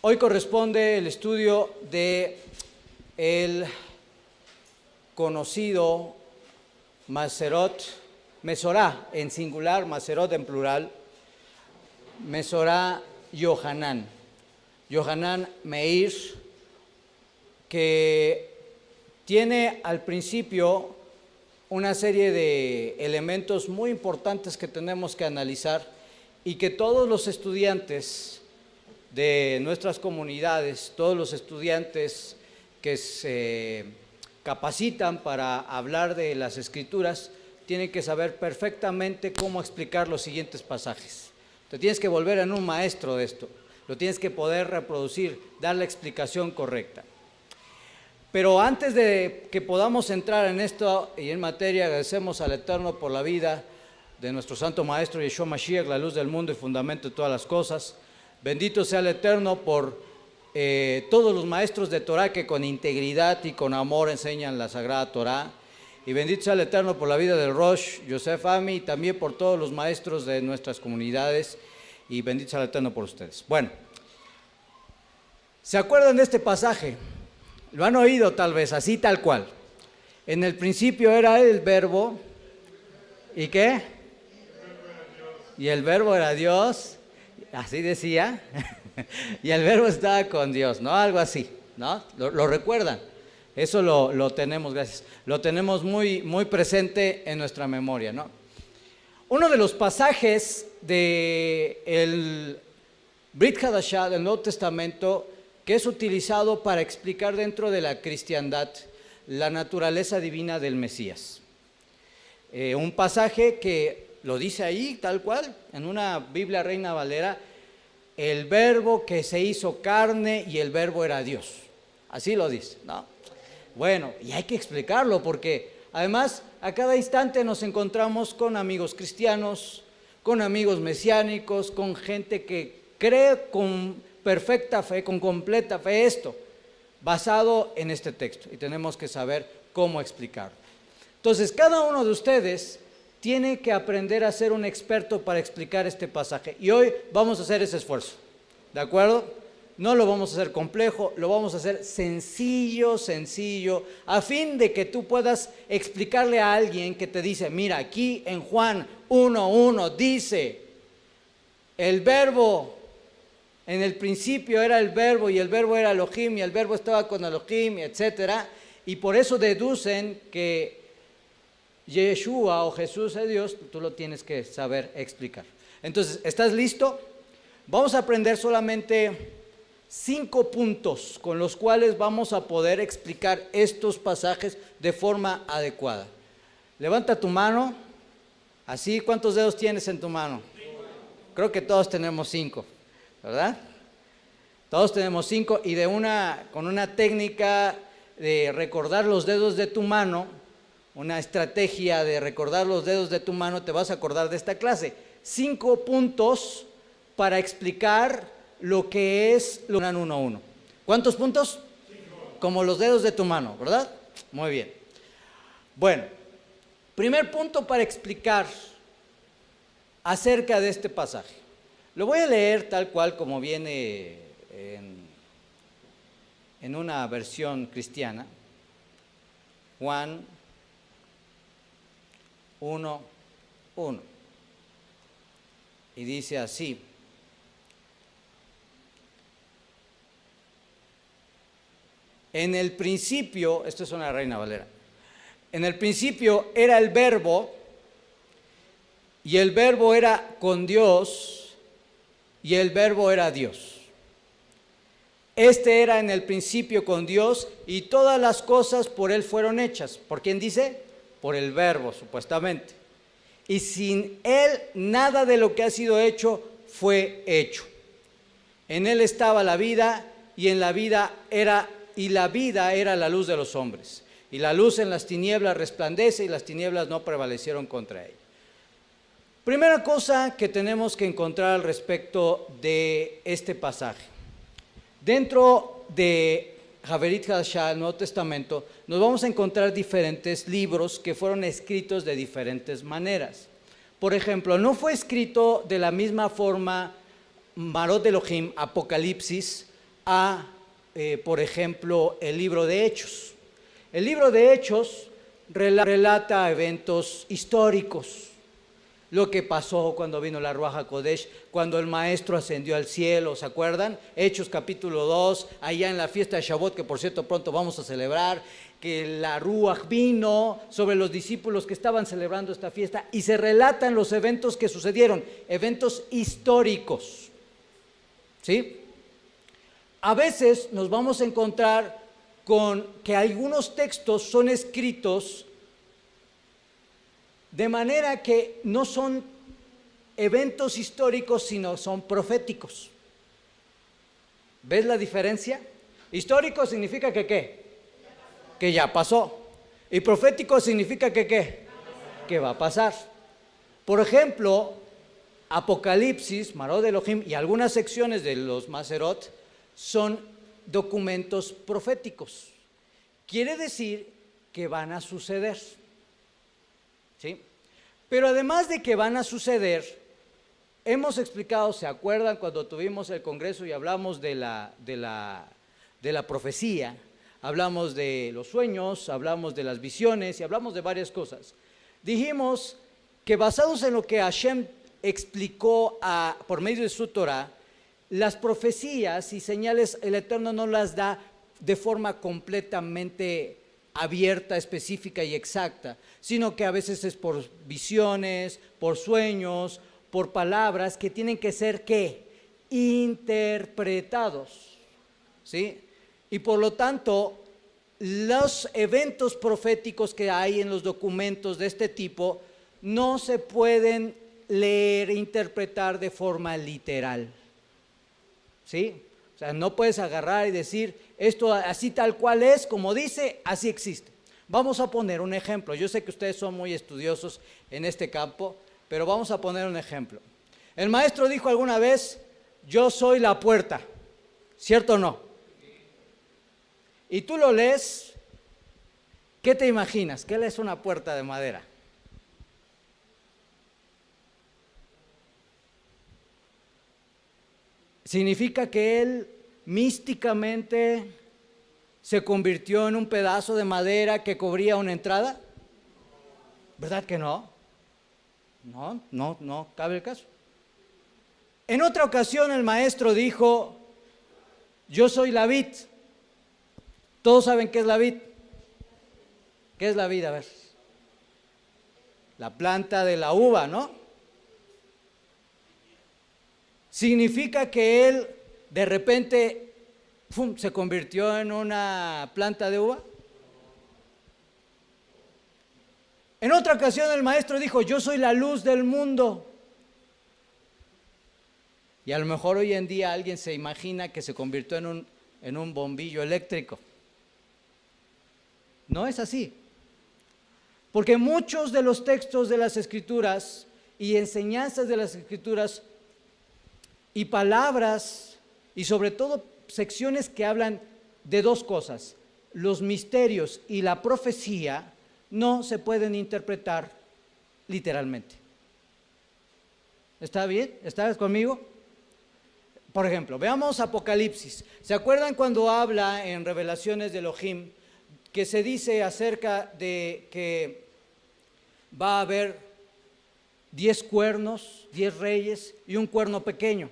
Hoy corresponde el estudio de el conocido Mesorá en singular, Maserot en plural, Mesorá Yohanan Meir, que tiene al principio una serie de elementos muy importantes que tenemos que analizar y que todos los estudiantes de nuestras comunidades, todos los estudiantes que se capacitan para hablar de las Escrituras, tienen que saber perfectamente cómo explicar los siguientes pasajes. Te tienes que volver en un maestro de esto, lo tienes que poder reproducir, dar la explicación correcta. Pero antes de que podamos entrar en esto y en materia, agradecemos al Eterno por la vida de nuestro Santo Maestro Yeshua Mashiach, la luz del mundo y fundamento de todas las cosas. Bendito sea el Eterno por todos los maestros de Torah que con integridad y con amor enseñan la Sagrada Torah. Y bendito sea el Eterno por la vida del Rosh, Yosef Ami, y también por todos los maestros de nuestras comunidades. Y bendito sea el Eterno por ustedes. Bueno, ¿se acuerdan de este pasaje? Lo han oído tal vez, así tal cual. En el principio era el verbo, ¿y qué? Y el verbo era Dios, así decía, y el verbo estaba con Dios, ¿no? Algo así, ¿no? ¿Lo recuerdan? Eso lo tenemos, gracias. Lo tenemos muy, muy presente en nuestra memoria, ¿no? Uno de los pasajes del Brit Hadashah, del Nuevo Testamento, que es utilizado para explicar dentro de la cristiandad la naturaleza divina del Mesías. Un pasaje que lo dice ahí, tal cual, en una Biblia Reina Valera, el verbo que se hizo carne y el verbo era Dios. Así lo dice, ¿no? Bueno, y hay que explicarlo porque además a cada instante nos encontramos con amigos cristianos, con amigos mesiánicos, con gente que cree con perfecta fe, con completa fe esto, basado en este texto, y tenemos que saber cómo explicarlo. Entonces, cada uno de ustedes tiene que aprender a ser un experto para explicar este pasaje, y hoy vamos a hacer ese esfuerzo, ¿de acuerdo? No lo vamos a hacer complejo, lo vamos a hacer sencillo, a fin de que tú puedas explicarle a alguien que te dice, mira, aquí en Juan 1:1 dice, el verbo, en el principio era el verbo y el verbo era Elohim y el verbo estaba con Elohim, etcétera, y por eso deducen que Yeshua o Jesús es Dios. Tú lo tienes que saber explicar. Entonces, ¿estás listo? Vamos a aprender solamente 5 puntos con los cuales vamos a poder explicar estos pasajes de forma adecuada. Levanta tu mano, así, ¿cuántos dedos tienes en tu mano? Creo que todos tenemos 5. ¿Verdad? Todos tenemos 5 y con una técnica de recordar los dedos de tu mano, una estrategia de recordar los dedos de tu mano, te vas a acordar de esta clase. 5 puntos para explicar lo que es Juan 1:1. ¿Cuántos puntos? 5. Como los dedos de tu mano, ¿verdad? Muy bien. Bueno, primer punto para explicar acerca de este pasaje. Lo voy a leer tal cual como viene en una versión cristiana. Juan 1:1. Y dice así. En el principio, esto es una Reina Valera, en el principio era el verbo, y el verbo era con Dios, y el verbo era Dios. Este era en el principio con Dios, y todas las cosas por Él fueron hechas. ¿Por quién dice? Por el verbo, supuestamente. Y sin Él nada de lo que ha sido hecho fue hecho. En Él estaba la vida, y la vida era la luz de los hombres. Y la luz en las tinieblas resplandece, y las tinieblas no prevalecieron contra ella. Primera cosa que tenemos que encontrar al respecto de este pasaje. Dentro de Brit Hadashah, el Nuevo Testamento, nos vamos a encontrar diferentes libros que fueron escritos de diferentes maneras. Por ejemplo, no fue escrito de la misma forma Marot Elohim, Apocalipsis, a, por ejemplo, el libro de Hechos. El libro de Hechos relata eventos históricos, lo que pasó cuando vino la Ruach HaKodesh, cuando el maestro ascendió al cielo, ¿se acuerdan? Hechos capítulo 2, allá en la fiesta de Shavuot, que por cierto pronto vamos a celebrar, que la Ruach vino sobre los discípulos que estaban celebrando esta fiesta, y se relatan los eventos que sucedieron, eventos históricos, ¿sí? A veces nos vamos a encontrar con que algunos textos son escritos de manera que no son eventos históricos, sino son proféticos. ¿Ves la diferencia? Histórico significa que ¿qué? Que ya pasó. Y profético significa que ¿qué? Que va a pasar. Por ejemplo, Apocalipsis, Marot Elohim y algunas secciones de los Maserot son documentos proféticos. Quiere decir que van a suceder. ¿Sí? Pero además de que van a suceder, hemos explicado, ¿se acuerdan cuando tuvimos el congreso y hablamos de la profecía? Hablamos de los sueños, hablamos de las visiones y hablamos de varias cosas. Dijimos que basados en lo que Hashem explicó por medio de su Torah, las profecías y señales el Eterno no las da de forma completamente abierta, específica y exacta, sino que a veces es por visiones, por sueños, por palabras que tienen que ser ¿qué? Interpretados, ¿sí? Y por lo tanto, los eventos proféticos que hay en los documentos de este tipo no se pueden leer e interpretar de forma literal, ¿sí? O sea, no puedes agarrar y decir, esto así tal cual es, como dice, así existe. Vamos a poner un ejemplo. Yo sé que ustedes son muy estudiosos en este campo, pero vamos a poner un ejemplo. El maestro dijo alguna vez, yo soy la puerta, ¿cierto o no? Y tú lo lees, ¿qué te imaginas? ¿Qué es una puerta de madera? ¿Significa que él místicamente se convirtió en un pedazo de madera que cubría una entrada? ¿Verdad que no? No cabe el caso. En otra ocasión el maestro dijo, yo soy la vid. ¿Todos saben qué es la vid? ¿Qué es la vid? A ver. La planta de la uva, ¿no? ¿Significa que él de repente se convirtió en una planta de uva? En otra ocasión el maestro dijo, yo soy la luz del mundo. Y a lo mejor hoy en día alguien se imagina que se convirtió en un bombillo eléctrico. No es así. Porque muchos de los textos de las Escrituras y enseñanzas de las Escrituras y palabras y sobre todo secciones que hablan de dos cosas, los misterios y la profecía, no se pueden interpretar literalmente. ¿Está bien? ¿Estás conmigo? Por ejemplo, veamos Apocalipsis. ¿Se acuerdan cuando habla en Revelaciones de Elohim que se dice acerca de que va a haber 10 cuernos, 10 reyes y un cuerno pequeño?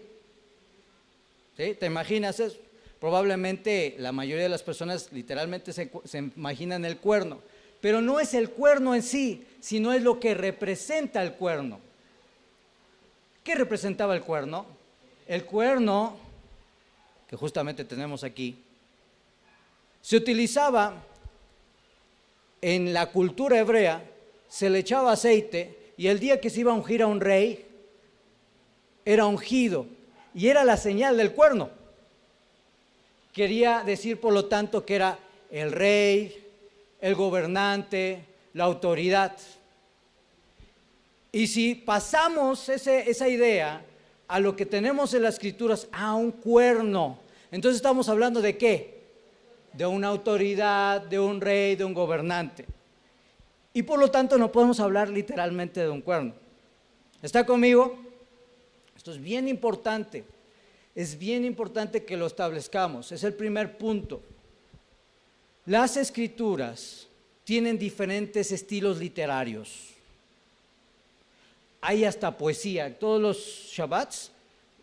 ¿Sí? ¿Te imaginas eso? Probablemente la mayoría de las personas literalmente se imaginan el cuerno, pero no es el cuerno en sí, sino es lo que representa el cuerno. ¿Qué representaba el cuerno? El cuerno, que justamente tenemos aquí, se utilizaba en la cultura hebrea, se le echaba aceite y el día que se iba a ungir a un rey, era ungido y era la señal del cuerno. Quería decir, por lo tanto, que era el rey, el gobernante, la autoridad. Y si pasamos esa idea a lo que tenemos en las Escrituras, a un cuerno, entonces estamos hablando ¿de qué? De una autoridad, de un rey, de un gobernante. Y por lo tanto no podemos hablar literalmente de un cuerno. ¿Está conmigo? Esto es bien importante. es bien importante que lo establezcamos. Es el primer punto. Las escrituras tienen diferentes estilos literarios. Hay hasta poesía. Todos los Shabbats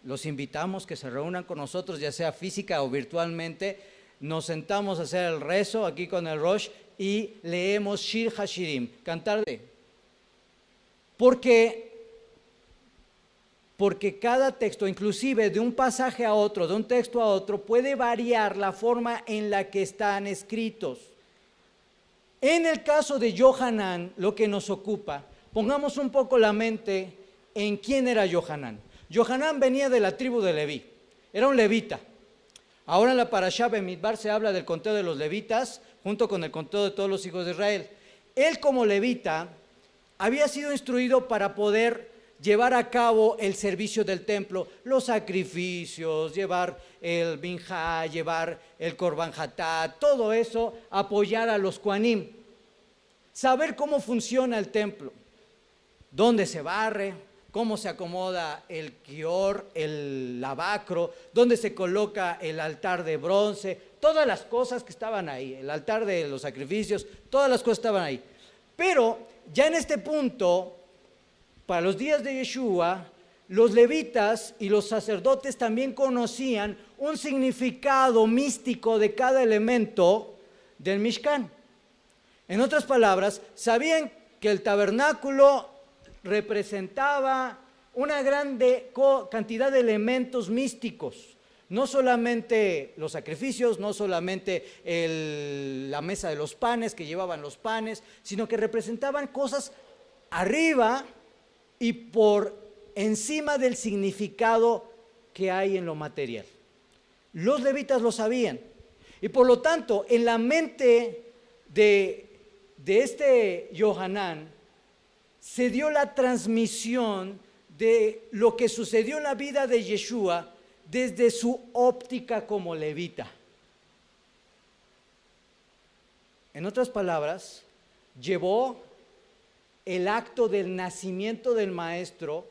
los invitamos que se reúnan con nosotros, ya sea física o virtualmente. Nos sentamos a hacer el rezo aquí con el Rosh y leemos Shir Hashirim, cantar de. Porque cada texto, inclusive de un pasaje a otro, de un texto a otro, puede variar la forma en la que están escritos. En el caso de Yohanan, lo que nos ocupa, pongamos un poco la mente en quién era Yohanan. Yohanan venía de la tribu de Leví, era un levita. Ahora en la Parashá Bemidbar se habla del conteo de los levitas, junto con el conteo de todos los hijos de Israel. Él como levita había sido instruido para poder llevar a cabo el servicio del templo, los sacrificios, llevar el binjá, llevar el korban hatat, todo eso, apoyar a los kohanim, saber cómo funciona el templo, dónde se barre, cómo se acomoda el kior, el lavacro, dónde se coloca el altar de bronce, todas las cosas que estaban ahí, el altar de los sacrificios, todas las cosas estaban ahí. Pero ya en este punto, para los días de Yeshua, los levitas y los sacerdotes también conocían un significado místico de cada elemento del Mishkan. En otras palabras, sabían que el tabernáculo representaba una grande cantidad de elementos místicos, no solamente los sacrificios, no solamente la mesa de los panes que llevaban los panes, sino que representaban cosas arriba y por encima del significado que hay en lo material. Los levitas lo sabían y por lo tanto en la mente de este Yohanan se dio la transmisión de lo que sucedió en la vida de Yeshua desde su óptica como levita. En otras palabras, llevó el acto del nacimiento del maestro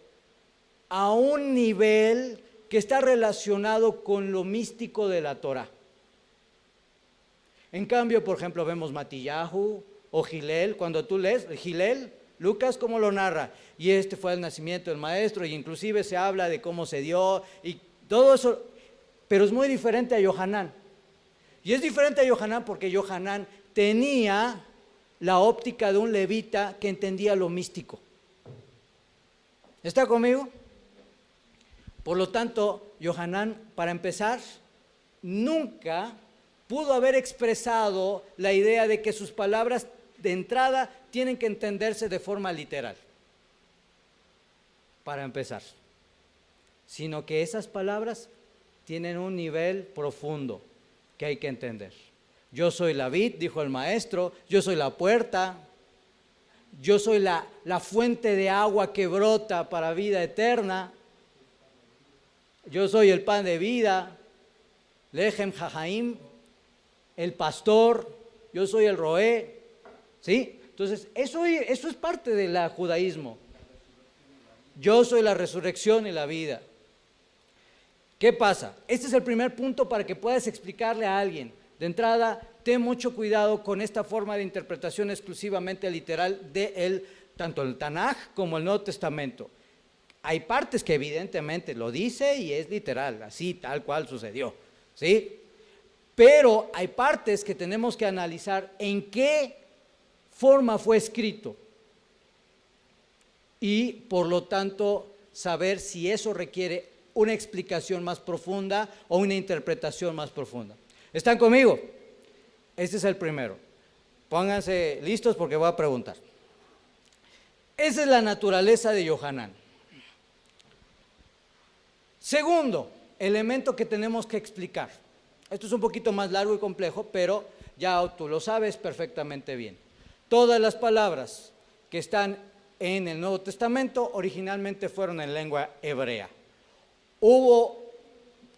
a un nivel que está relacionado con lo místico de la Torah. En cambio, por ejemplo, vemos Matillahu o Gilel, cuando tú lees Gilel, Lucas cómo lo narra, y este fue el nacimiento del maestro, y inclusive se habla de cómo se dio, y todo eso, pero es muy diferente a Yohanan. Y es diferente a Yohanan porque Yohanan tenía la óptica de un levita que entendía lo místico. ¿Está conmigo? Por lo tanto, Yohanan, para empezar, nunca pudo haber expresado la idea de que sus palabras de entrada tienen que entenderse de forma literal, para empezar, sino que esas palabras tienen un nivel profundo que hay que entender. Yo soy la vid, dijo el maestro, yo soy la puerta, yo soy la fuente de agua que brota para vida eterna, yo soy el pan de vida, Lechem Jajaim, el pastor, yo soy el roé, ¿sí? Entonces, eso es parte del judaísmo. Yo soy la resurrección y la vida. ¿Qué pasa? Este es el primer punto para que puedas explicarle a alguien. De entrada, ten mucho cuidado con esta forma de interpretación exclusivamente literal de tanto el Tanaj como el Nuevo Testamento. Hay partes que evidentemente lo dice y es literal, así tal cual sucedió, ¿sí? Pero hay partes que tenemos que analizar en qué forma fue escrito y por lo tanto saber si eso requiere una explicación más profunda o una interpretación más profunda. ¿Están conmigo? Este es el primero. Pónganse listos porque voy a preguntar. Esa es la naturaleza de Yohanan. Segundo elemento que tenemos que explicar. Esto es un poquito más largo y complejo, pero ya tú lo sabes perfectamente bien. Todas las palabras que están en el Nuevo Testamento originalmente fueron en lengua hebrea. Hubo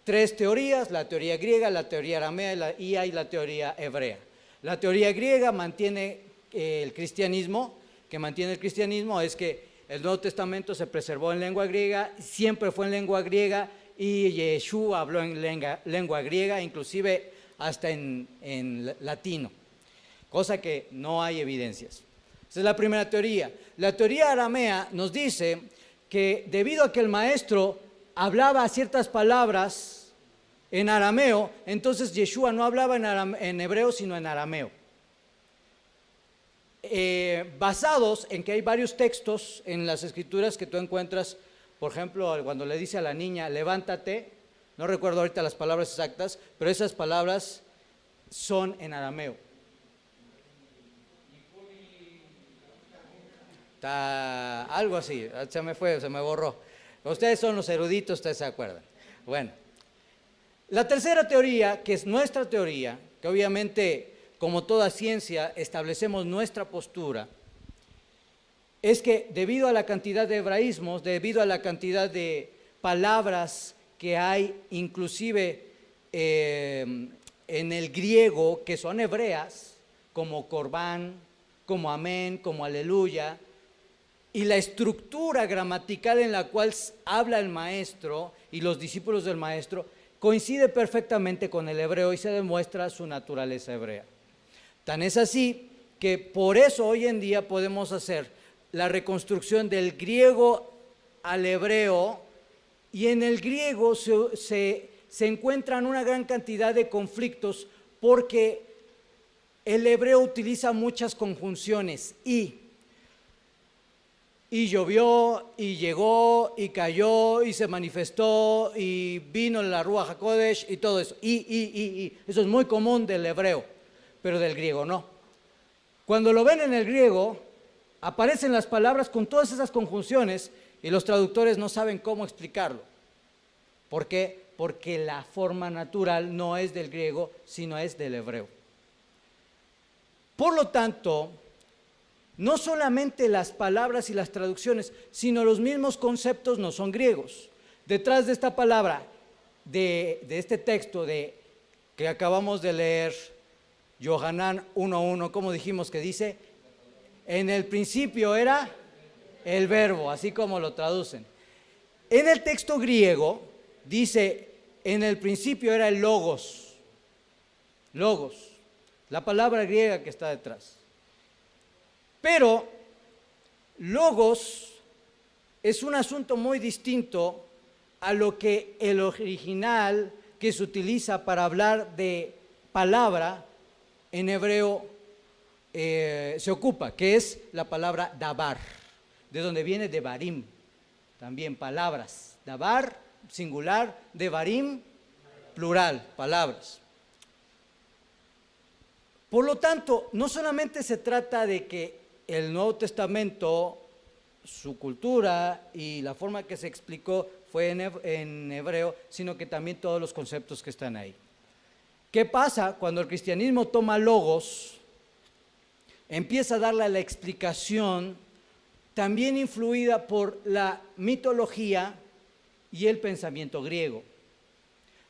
tres teorías, la teoría griega, la teoría aramea y la teoría hebrea. La teoría griega mantiene el cristianismo, que mantiene el cristianismo es que el Nuevo Testamento se preservó en lengua griega, siempre fue en lengua griega y Yeshua habló en lengua griega, inclusive hasta en latino, cosa que no hay evidencias. Esa es la primera teoría. La teoría aramea nos dice que debido a que el maestro hablaba ciertas palabras en arameo, entonces Yeshua no hablaba en hebreo, sino en arameo. Basados en que hay varios textos en las escrituras que tú encuentras, por ejemplo, cuando le dice a la niña, levántate, no recuerdo ahorita las palabras exactas, pero esas palabras son en arameo. Algo así, se me borró. Ustedes son los eruditos, ustedes se acuerdan. Bueno, la tercera teoría, que es nuestra teoría, que obviamente, como toda ciencia, establecemos nuestra postura, es que debido a la cantidad de hebraísmos, debido a la cantidad de palabras que hay, inclusive en el griego, que son hebreas, como corbán, como amén, como aleluya, y la estructura gramatical en la cual habla el maestro y los discípulos del maestro coincide perfectamente con el hebreo y se demuestra su naturaleza hebrea. Tan es así que por eso hoy en día podemos hacer la reconstrucción del griego al hebreo, y en el griego se encuentran una gran cantidad de conflictos porque el hebreo utiliza muchas conjunciones y llovió, y llegó, y cayó, y se manifestó, y vino la Ruach HaKodesh, y todo eso. Eso es muy común del hebreo, pero del griego no. Cuando lo ven en el griego, aparecen las palabras con todas esas conjunciones, y los traductores no saben cómo explicarlo. ¿Por qué? Porque la forma natural no es del griego, sino es del hebreo. Por lo tanto, no solamente las palabras y las traducciones, sino los mismos conceptos no son griegos. Detrás de esta palabra, de este texto que acabamos de leer, Yohanan 1:1, ¿cómo dijimos que dice? En el principio era el verbo, así como lo traducen. En el texto griego dice, en el principio era el logos, la palabra griega que está detrás. Pero logos es un asunto muy distinto a lo que el original que se utiliza para hablar de palabra en hebreo se ocupa, que es la palabra dabar, de donde viene devarim, también palabras. Dabar, singular, devarim, plural, palabras. Por lo tanto, no solamente se trata de que el Nuevo Testamento, su cultura y la forma que se explicó fue en hebreo, sino que también todos los conceptos que están ahí. ¿Qué pasa cuando el cristianismo toma logos, empieza a darle la explicación, también influida por la mitología y el pensamiento griego?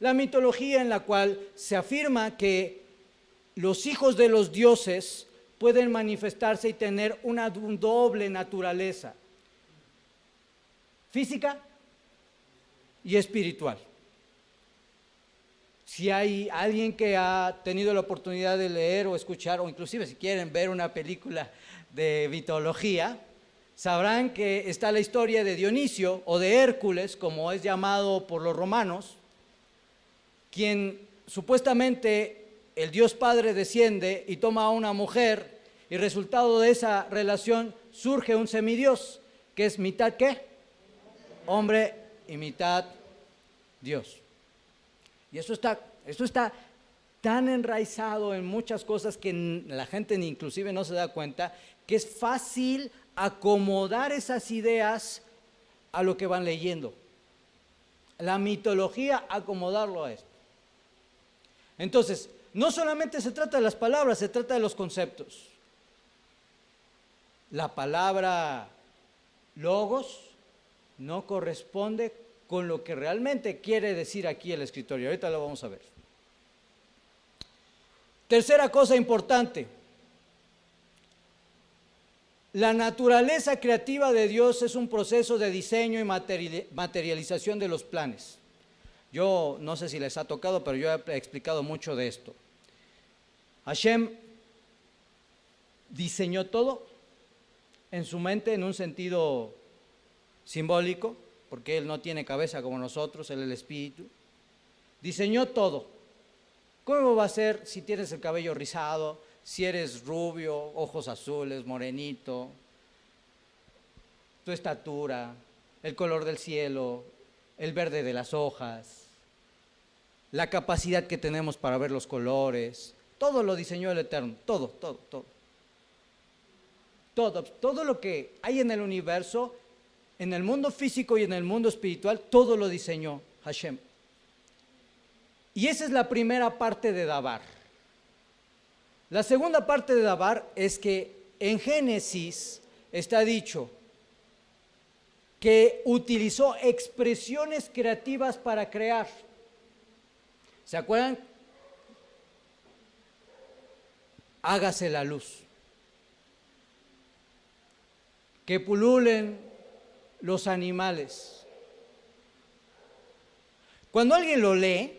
La mitología en la cual se afirma que los hijos de los dioses pueden manifestarse y tener una doble naturaleza, física y espiritual. Si hay alguien que ha tenido la oportunidad de leer o escuchar, o inclusive si quieren ver una película de mitología, sabrán que está la historia de Dionisio o de Hércules, como es llamado por los romanos, quien supuestamente el Dios Padre desciende y toma a una mujer, y resultado de esa relación surge un semidios, que es mitad ¿qué? Hombre y mitad Dios. Y esto está tan enraizado en muchas cosas que la gente ni inclusive no se da cuenta, que es fácil acomodar esas ideas a lo que van leyendo. La mitología, acomodarlo a esto. Entonces, no solamente se trata de las palabras, se trata de los conceptos. La palabra logos no corresponde con lo que realmente quiere decir aquí el escritor, y ahorita lo vamos a ver. Tercera cosa importante, la naturaleza creativa de Dios es un proceso de diseño y materialización de los planes. Yo no sé si les ha tocado, pero yo he explicado mucho de esto. Hashem diseñó todo en su mente en un sentido simbólico, porque Él no tiene cabeza como nosotros, Él es el espíritu. Diseñó todo. ¿Cómo va a ser si tienes el cabello rizado, si eres rubio, ojos azules, morenito, tu estatura, el color del cielo, el verde de las hojas, la capacidad que tenemos para ver los colores? Todo lo diseñó el Eterno, todo. Todo lo que hay en el universo, en el mundo físico y en el mundo espiritual, todo lo diseñó Hashem. Y esa es la primera parte de Dabar. La segunda parte de Dabar es que en Génesis está dicho que utilizó expresiones creativas para crear. ¿Se acuerdan? Hágase la luz. Que pululen los animales. Cuando alguien lo lee,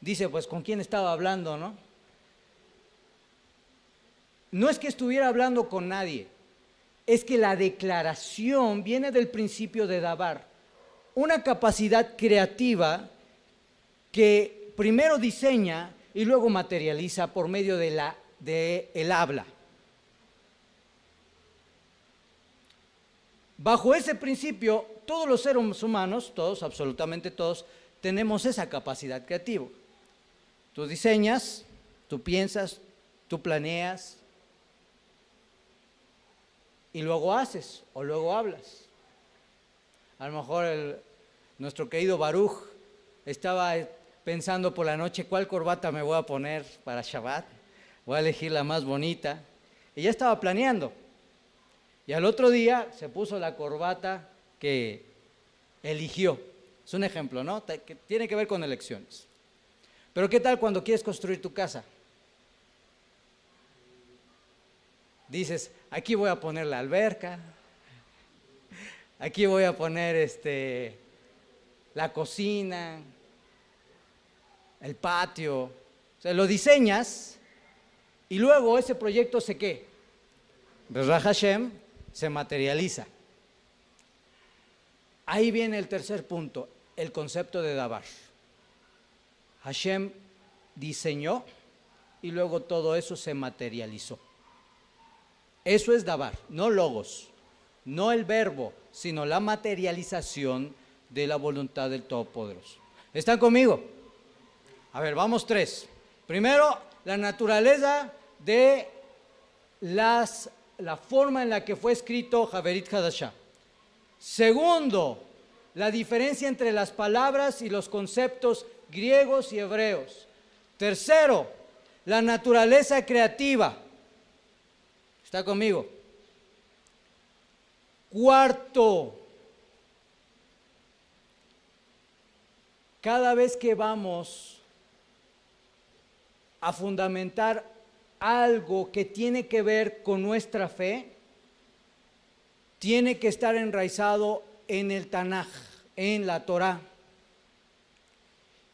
dice, pues, ¿con quién estaba hablando, no? No es que estuviera hablando con nadie, es que la declaración viene del principio de Dabar, una capacidad creativa que primero diseña y luego materializa por medio de el habla. Bajo ese principio, todos los seres humanos, todos, absolutamente todos, tenemos esa capacidad creativa. Tú diseñas, tú piensas, tú planeas y luego haces o luego hablas. A lo mejor nuestro querido Baruch estaba pensando por la noche cuál corbata me voy a poner para Shabbat, voy a elegir la más bonita, y ya estaba planeando. Y al otro día se puso la corbata que eligió. Es un ejemplo, ¿no? Que tiene que ver con elecciones. Pero ¿qué tal cuando quieres construir tu casa? Dices, aquí voy a poner la alberca, aquí voy a poner la cocina, el patio. O sea, lo diseñas y luego ese proyecto ¿qué? Bezrat Hashem se materializa. Ahí viene el tercer punto, el concepto de Dabar. Hashem diseñó y luego todo eso se materializó. Eso es Dabar, no logos, no el verbo, sino la materialización de la voluntad del Todopoderoso. ¿Están conmigo? A ver, vamos tres. Primero, la naturaleza de la forma en la que fue escrito Haberit Hadashah. Segundo, la diferencia entre las palabras y los conceptos griegos y hebreos. Tercero, la naturaleza creativa. ¿Está conmigo? Cuarto, cada vez que vamos a fundamentar algo que tiene que ver con nuestra fe, tiene que estar enraizado en el Tanaj, en la Torah.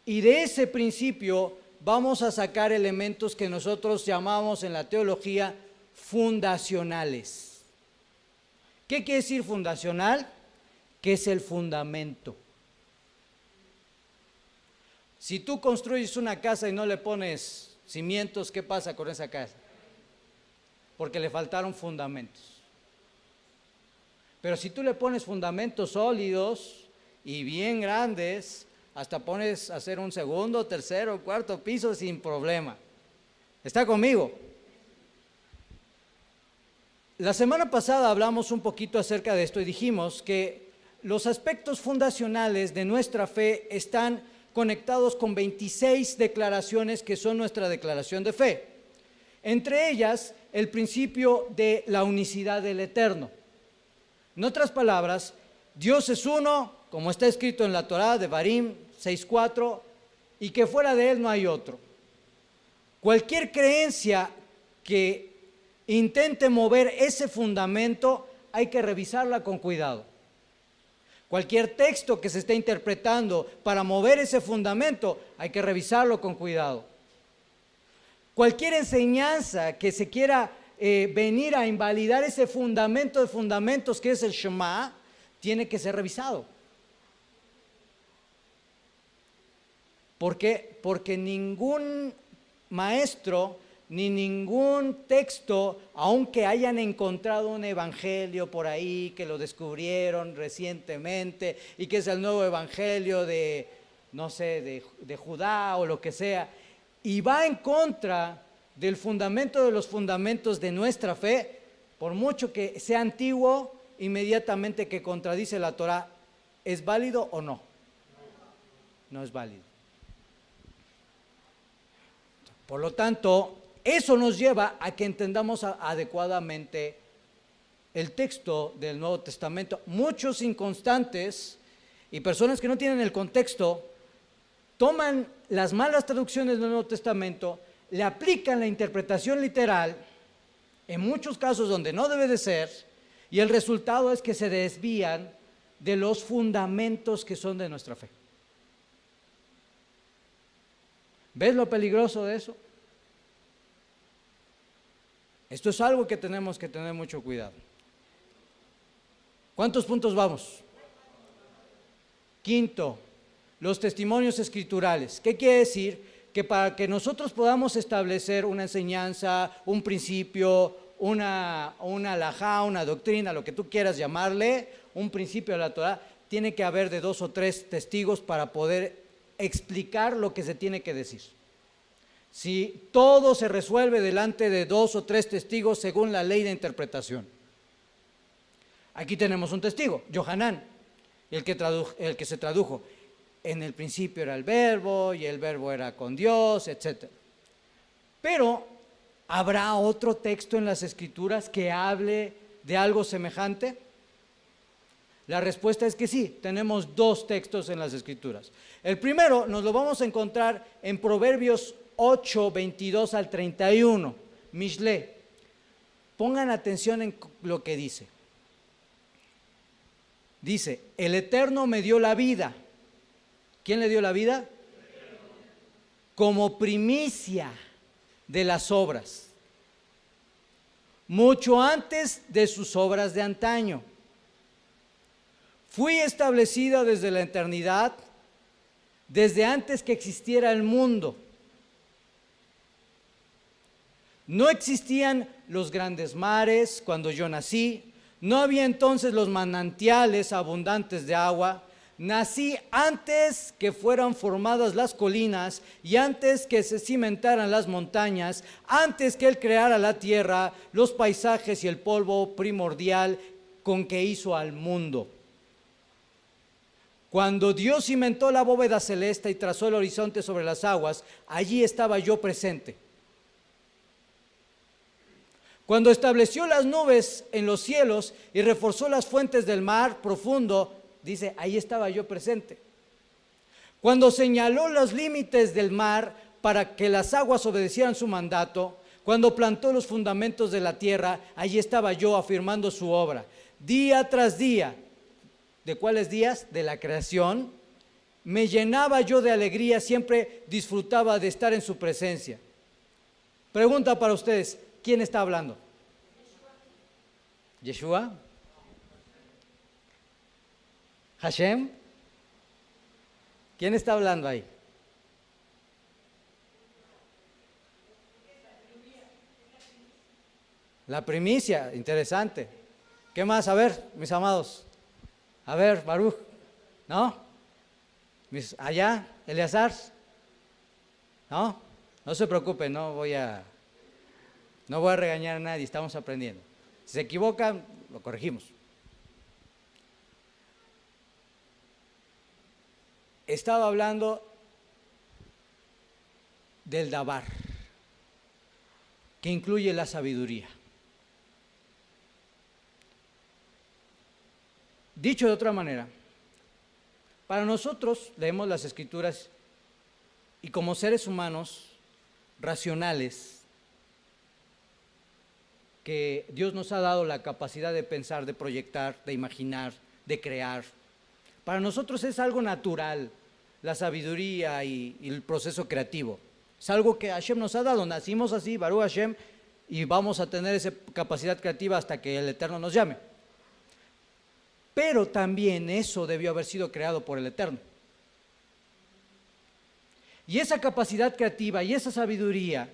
Y de ese principio vamos a sacar elementos que nosotros llamamos en la teología fundacionales. ¿Qué quiere decir fundacional? Que es el fundamento. Si tú construyes una casa y no le pones cimientos, ¿qué pasa con esa casa? Porque le faltaron fundamentos. Pero si tú le pones fundamentos sólidos y bien grandes, hasta pones a hacer un segundo, tercero, cuarto piso sin problema. ¿Está conmigo? La semana pasada hablamos un poquito acerca de esto y dijimos que los aspectos fundacionales de nuestra fe están conectados con 26 declaraciones que son nuestra declaración de fe. Entre ellas, el principio de la unicidad del Eterno. En otras palabras, Dios es uno, como está escrito en la Torá de Barim 6:4, y que fuera de Él no hay otro. Cualquier creencia que intente mover ese fundamento, hay que revisarla con cuidado. Cualquier texto que se esté interpretando para mover ese fundamento, hay que revisarlo con cuidado. Cualquier enseñanza que se quiera venir a invalidar ese fundamento de fundamentos que es el Shema, tiene que ser revisado. ¿Por qué? Porque ningún maestro ni ningún texto, aunque hayan encontrado un evangelio por ahí que lo descubrieron recientemente y que es el nuevo evangelio de, no sé, de Judá o lo que sea, y va en contra del fundamento de los fundamentos de nuestra fe, por mucho que sea antiguo, inmediatamente que contradice la Torah, ¿es válido o no? No es válido. Por lo tanto, eso nos lleva a que entendamos adecuadamente el texto del Nuevo Testamento. Muchos inconstantes y personas que no tienen el contexto toman las malas traducciones del Nuevo Testamento, le aplican la interpretación literal, en muchos casos donde no debe de ser, y el resultado es que se desvían de los fundamentos que son de nuestra fe. ¿Ves lo peligroso de eso? Esto es algo que tenemos que tener mucho cuidado. ¿Cuántos puntos vamos? Quinto, los testimonios escriturales. ¿Qué quiere decir? Que para que nosotros podamos establecer una enseñanza, un principio, una halajá, una doctrina, lo que tú quieras llamarle, un principio de la Torah, tiene que haber de 2 o 3 testigos para poder explicar lo que se tiene que decir. Si todo se resuelve delante de 2 o 3 testigos según la ley de interpretación. Aquí tenemos un testigo, Yohanan, el que se tradujo. En el principio era el verbo y el verbo era con Dios, etc. Pero, ¿habrá otro texto en las Escrituras que hable de algo semejante? La respuesta es que sí, tenemos 2 textos en las Escrituras. El primero nos lo vamos a encontrar en Proverbios 8, 22 al 31, Mishle. Pongan atención en lo que dice. Dice, el Eterno me dio la vida. ¿Quién le dio la vida? Como primicia de las obras, mucho antes de sus obras de antaño. Fui establecida desde la eternidad, desde antes que existiera el mundo. No existían los grandes mares cuando yo nací, no había entonces los manantiales abundantes de agua. Nací antes que fueran formadas las colinas y antes que se cimentaran las montañas, antes que Él creara la tierra, los paisajes y el polvo primordial con que hizo al mundo. Cuando Dios cimentó la bóveda celeste y trazó el horizonte sobre las aguas, allí estaba yo presente. Cuando estableció las nubes en los cielos y reforzó las fuentes del mar profundo, dice, ahí estaba yo presente. Cuando señaló los límites del mar para que las aguas obedecieran su mandato, cuando plantó los fundamentos de la tierra, allí estaba yo afirmando su obra. Día tras día, ¿de cuáles días? De la creación, me llenaba yo de alegría, siempre disfrutaba de estar en su presencia. Pregunta para ustedes, ¿quién está hablando? ¿Yeshua? ¿Hashem? ¿Quién está hablando ahí? La primicia, interesante. ¿Qué más? A ver, mis amados. A ver, Baruch. ¿No? Allá, Eleazar. ¿No? No se preocupen, no voy a regañar a nadie, estamos aprendiendo. Si se equivocan, lo corregimos. Estaba hablando del Dabar, que incluye la sabiduría. Dicho de otra manera, para nosotros leemos las Escrituras y como seres humanos racionales, que Dios nos ha dado la capacidad de pensar, de proyectar, de imaginar, de crear, Para nosotros es algo natural, la sabiduría y el proceso creativo. Es algo que Hashem nos ha dado, nacimos así, Baruch Hashem, y vamos a tener esa capacidad creativa hasta que el Eterno nos llame. Pero también eso debió haber sido creado por el Eterno. Y esa capacidad creativa y esa sabiduría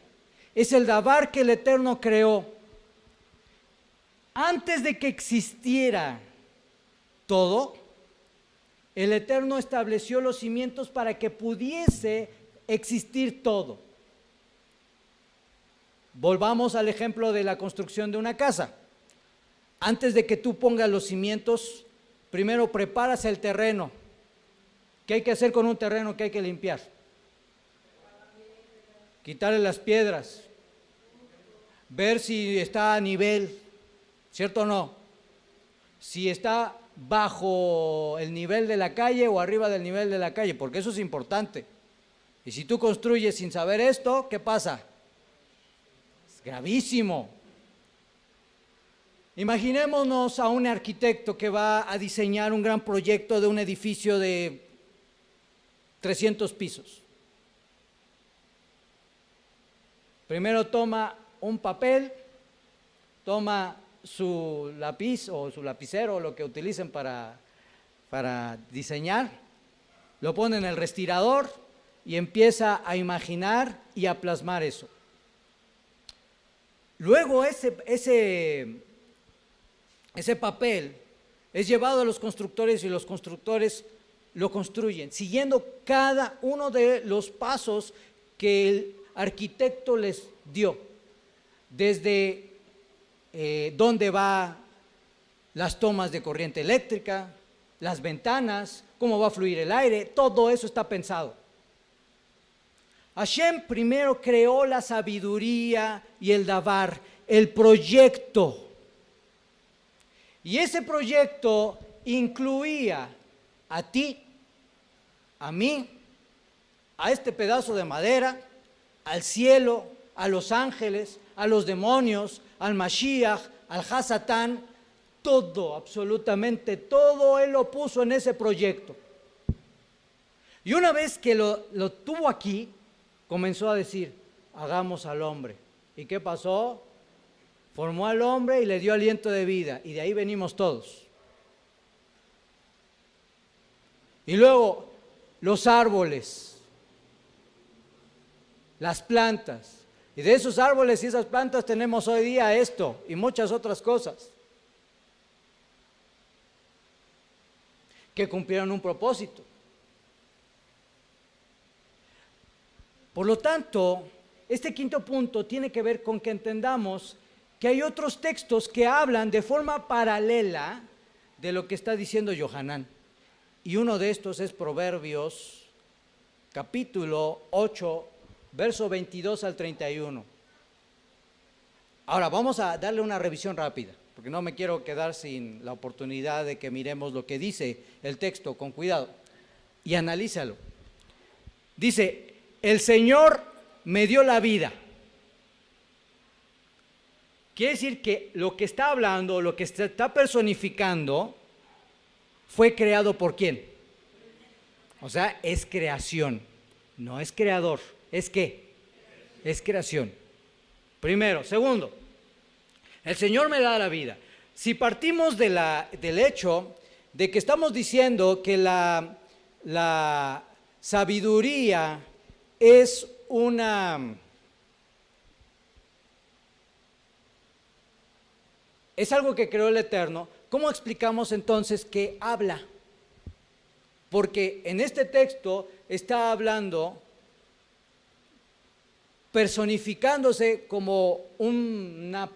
es el davar que el Eterno creó antes de que existiera todo. El Eterno estableció los cimientos para que pudiese existir todo. Volvamos al ejemplo de la construcción de una casa. Antes de que tú pongas los cimientos, primero preparas el terreno. ¿Qué hay que hacer con un terreno que hay que limpiar? Quitarle las piedras, ver si está a nivel, ¿cierto o no? Si está bajo el nivel de la calle o arriba del nivel de la calle, porque eso es importante. Y si tú construyes sin saber esto, ¿qué pasa? Es gravísimo. Imaginémonos a un arquitecto que va a diseñar un gran proyecto de un edificio de 300 pisos. Primero toma un papel, toma su lápiz o su lapicero, lo que utilicen para diseñar, lo pone en el respirador y empieza a imaginar y a plasmar eso. Luego ese papel es llevado a los constructores y los constructores lo construyen, siguiendo cada uno de los pasos que el arquitecto les dio, desde dónde va las tomas de corriente eléctrica, las ventanas, cómo va a fluir el aire, todo eso está pensado. Hashem primero creó la sabiduría y el davar, el proyecto. Y ese proyecto incluía a ti, a mí, a este pedazo de madera, al cielo, a los ángeles, a los demonios, al Mashiach, al Hasatán, todo, absolutamente todo, Él lo puso en ese proyecto. Y una vez que lo tuvo aquí, comenzó a decir, hagamos al hombre. ¿Y qué pasó? Formó al hombre y le dio aliento de vida, y de ahí venimos todos. Y luego, los árboles, las plantas, y de esos árboles y esas plantas tenemos hoy día esto y muchas otras cosas que cumplieron un propósito. Por lo tanto, este quinto punto tiene que ver con que entendamos que hay otros textos que hablan de forma paralela de lo que está diciendo Yohanan. Y uno de estos es Proverbios, capítulo 8, verso 22 al 31. Ahora, vamos a darle una revisión rápida, porque no me quiero quedar sin la oportunidad de que miremos lo que dice el texto con cuidado. Y analízalo. Dice, el Señor me dio la vida. Quiere decir que lo que está hablando, lo que está personificando, fue creado por ¿quién? O sea, es creación, no es creador. ¿Es qué? Es creación. Primero. Segundo, el Señor me da la vida. Si partimos del hecho de que estamos diciendo que la sabiduría es algo que creó el Eterno, ¿cómo explicamos entonces que habla? Porque en este texto está hablando, personificándose como una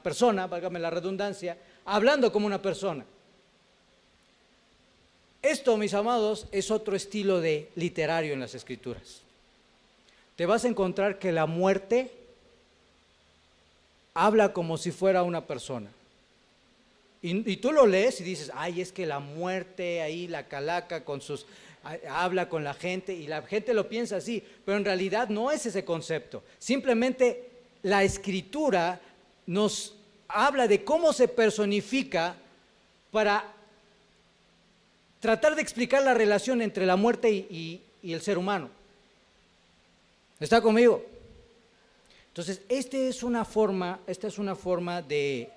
persona, válgame la redundancia, hablando como una persona. Esto, mis amados, es otro estilo de literario en las Escrituras. Te vas a encontrar que la muerte habla como si fuera una persona. Y tú lo lees y dices, ay, es que la muerte ahí, la calaca con sus... habla con la gente y la gente lo piensa así, pero en realidad no es ese concepto. Simplemente la Escritura nos habla de cómo se personifica para tratar de explicar la relación entre la muerte y el ser humano. ¿Está conmigo? Entonces, esta es una forma de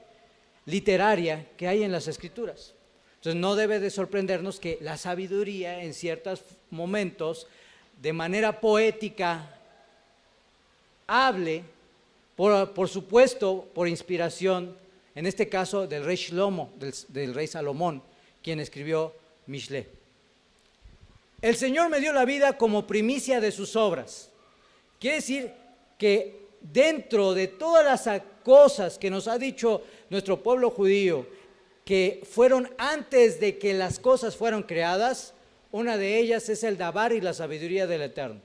literaria que hay en las Escrituras. Entonces, no debe de sorprendernos que la sabiduría en ciertos momentos, de manera poética, hable, por supuesto, por inspiración, en este caso del rey Shlomo, del rey Salomón, quien escribió Mishlé. El Señor me dio la vida como primicia de sus obras. Quiere decir que dentro de todas las cosas que nos ha dicho nuestro pueblo judío, que fueron antes de que las cosas fueran creadas, una de ellas es el Dabar y la sabiduría del Eterno.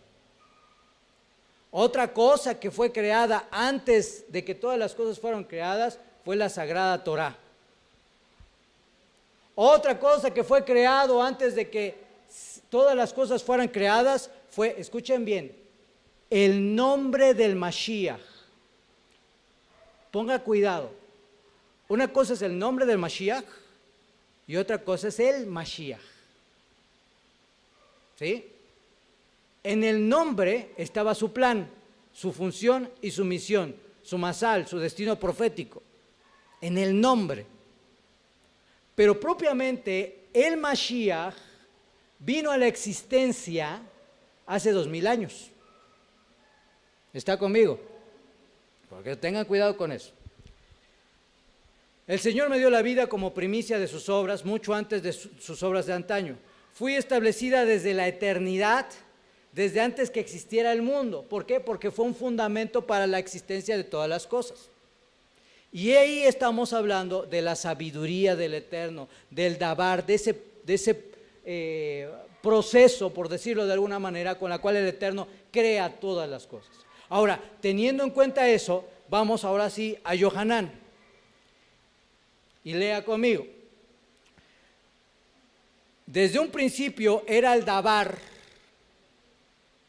Otra cosa que fue creada antes de que todas las cosas fueron creadas fue la Sagrada Torá. Otra cosa que fue creado antes de que todas las cosas fueran creadas fue, escuchen bien, el nombre del Mashiach. Ponga cuidado. Una cosa es el nombre del Mashiach y otra cosa es el Mashiach. ¿Sí? En el nombre estaba su plan, su función y su misión, su masal, su destino profético. En el nombre. Pero propiamente el Mashiach vino a la existencia hace 2000 años. ¿Está conmigo? Porque tengan cuidado con eso. El Señor me dio la vida como primicia de sus obras, mucho antes de sus obras de antaño. Fui establecida desde la eternidad, desde antes que existiera el mundo. ¿Por qué? Porque fue un fundamento para la existencia de todas las cosas. Y ahí estamos hablando de la sabiduría del Eterno, del Dabar, de ese proceso, por decirlo de alguna manera, con la cual el Eterno crea todas las cosas. Ahora, teniendo en cuenta eso, vamos ahora sí a Yohanan. Y lea conmigo. Desde un principio era el Dabar,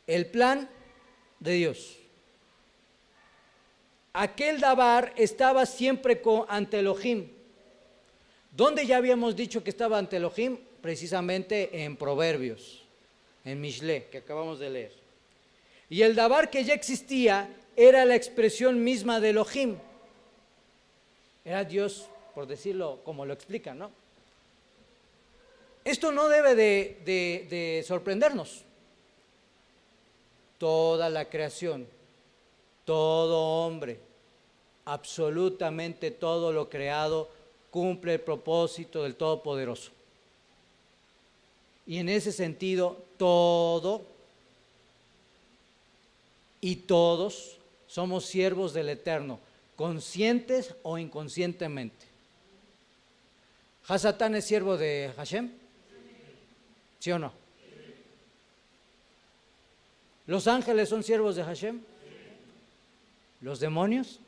el plan de Dios. Aquel Dabar estaba siempre ante Elohim. ¿Dónde ya habíamos dicho que estaba ante Elohim? Precisamente en Proverbios, en Mishlé, que acabamos de leer. Y el Dabar que ya existía era la expresión misma de Elohim. Era Dios, por decirlo como lo explican, ¿no? Esto no debe de sorprendernos. Toda la creación, todo hombre, absolutamente todo lo creado cumple el propósito del Todopoderoso. Y en ese sentido, todo y todos somos siervos del Eterno, conscientes o inconscientemente. ¿Hasatán es siervo de Hashem? ¿Sí o no? ¿Los ángeles son siervos de Hashem? ¿Los demonios?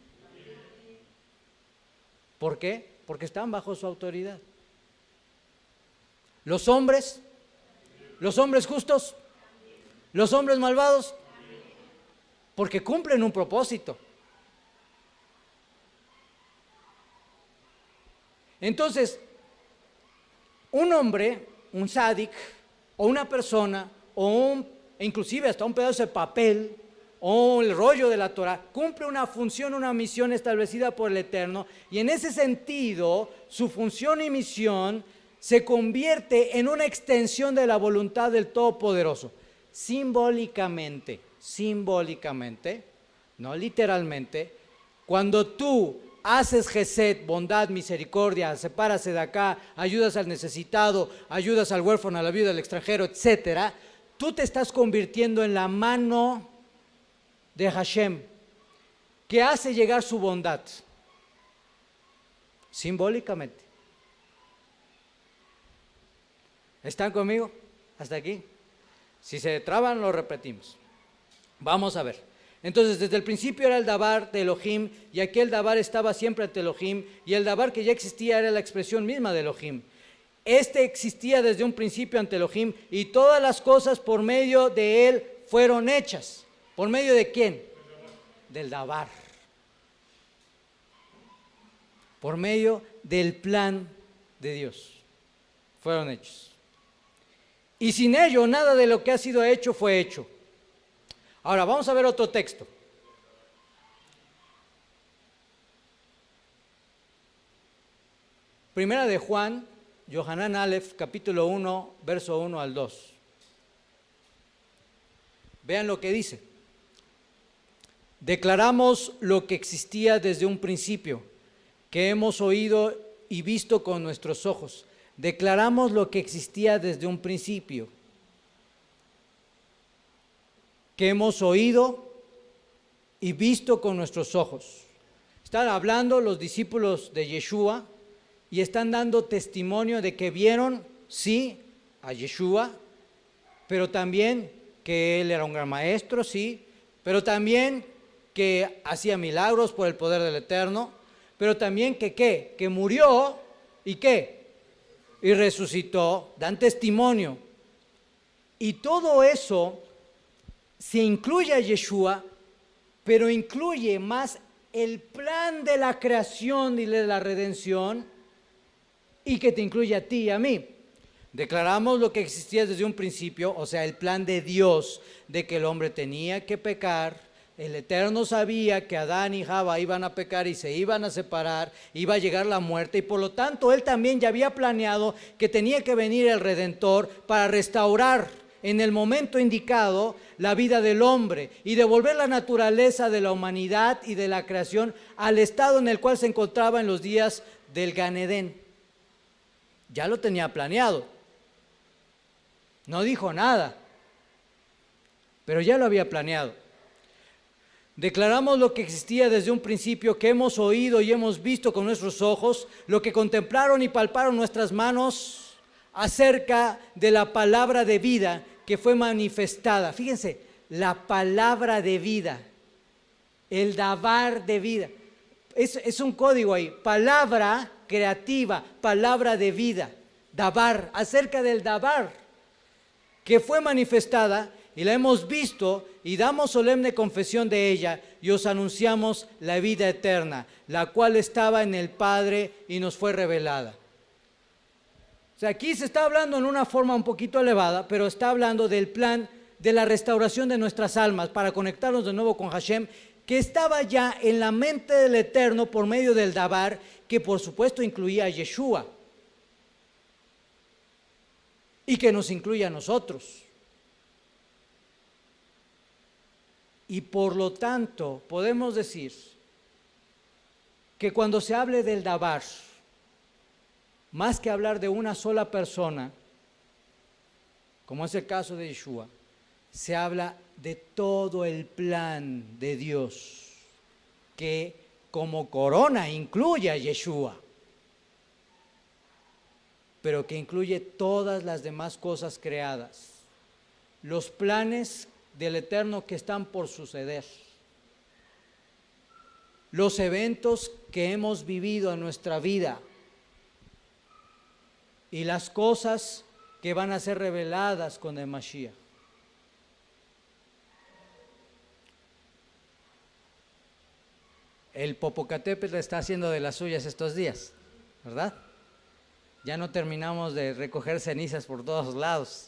¿Por qué? Porque están bajo su autoridad. ¿Los hombres? ¿Los hombres justos? ¿Los hombres malvados? Porque cumplen un propósito. Entonces, un hombre, un sádic, o una persona, inclusive hasta un pedazo de papel, o el rollo de la Torah, cumple una función, una misión establecida por el Eterno, y en ese sentido, su función y misión se convierte en una extensión de la voluntad del Todopoderoso. Simbólicamente, no literalmente, cuando tú haces gesed, bondad, misericordia, sepárase de acá, ayudas al necesitado, ayudas al huérfano, a la viuda, al extranjero, etcétera, tú te estás convirtiendo en la mano de Hashem, que hace llegar su bondad, simbólicamente. ¿Están conmigo? ¿Hasta aquí? Si se traban, lo repetimos. Vamos a ver. Entonces, desde el principio era el Dabar de Elohim, y aquel Dabar estaba siempre ante Elohim, y el Dabar que ya existía era la expresión misma de Elohim. Este existía desde un principio ante Elohim, y todas las cosas por medio de él fueron hechas. ¿Por medio de quién? Del Dabar. Por medio del plan de Dios fueron hechos. Y sin ello, nada de lo que ha sido hecho fue hecho. Ahora, vamos a ver otro texto. Primera de Juan, Yohanan Aleph, capítulo 1, verso 1 al 2. Vean lo que dice. Declaramos lo que existía desde un principio, que hemos oído y visto con nuestros ojos. Declaramos lo que existía desde un principio, que hemos oído y visto con nuestros ojos. Están hablando los discípulos de Yeshua y están dando testimonio de que vieron, sí, a Yeshua, pero también que él era un gran maestro, sí, pero también que hacía milagros por el poder del Eterno, pero también que ¿qué? Que murió y ¿qué? Y resucitó, dan testimonio. Y todo eso se incluye a Yeshua, pero incluye más el plan de la creación y de la redención, y que te incluye a ti y a mí. Declaramos lo que existía desde un principio, o sea, el plan de Dios de que el hombre tenía que pecar. El Eterno sabía que Adán y Java iban a pecar y se iban a separar, iba a llegar la muerte, y por lo tanto Él también ya había planeado que tenía que venir el Redentor para restaurar en el momento indicado la vida del hombre y devolver la naturaleza de la humanidad y de la creación al estado en el cual se encontraba en los días del Gan Edén. Ya lo tenía planeado. No dijo nada, pero ya lo había planeado. Declaramos lo que existía desde un principio, que hemos oído y hemos visto con nuestros ojos, lo que contemplaron y palparon nuestras manos acerca de la palabra de vida que fue manifestada. Fíjense, la palabra de vida, el dabar de vida. Es un código ahí, palabra creativa, palabra de vida, dabar, acerca del dabar, que fue manifestada y la hemos visto y damos solemne confesión de ella y os anunciamos la vida eterna, la cual estaba en el Padre y nos fue revelada. O sea, aquí se está hablando en una forma un poquito elevada, pero está hablando del plan de la restauración de nuestras almas para conectarnos de nuevo con Hashem, que estaba ya en la mente del Eterno por medio del dabar, que por supuesto incluía a Yeshua y que nos incluye a nosotros. Y por lo tanto podemos decir que cuando se hable del dabar, más que hablar de una sola persona, como es el caso de Yeshua, se habla de todo el plan de Dios, que como corona incluye a Yeshua, pero que incluye todas las demás cosas creadas, los planes del Eterno que están por suceder, los eventos que hemos vivido en nuestra vida y las cosas que van a ser reveladas con el Mashiach. El Popocatépetl está haciendo de las suyas estos días, ¿verdad? Ya no terminamos de recoger cenizas por todos lados.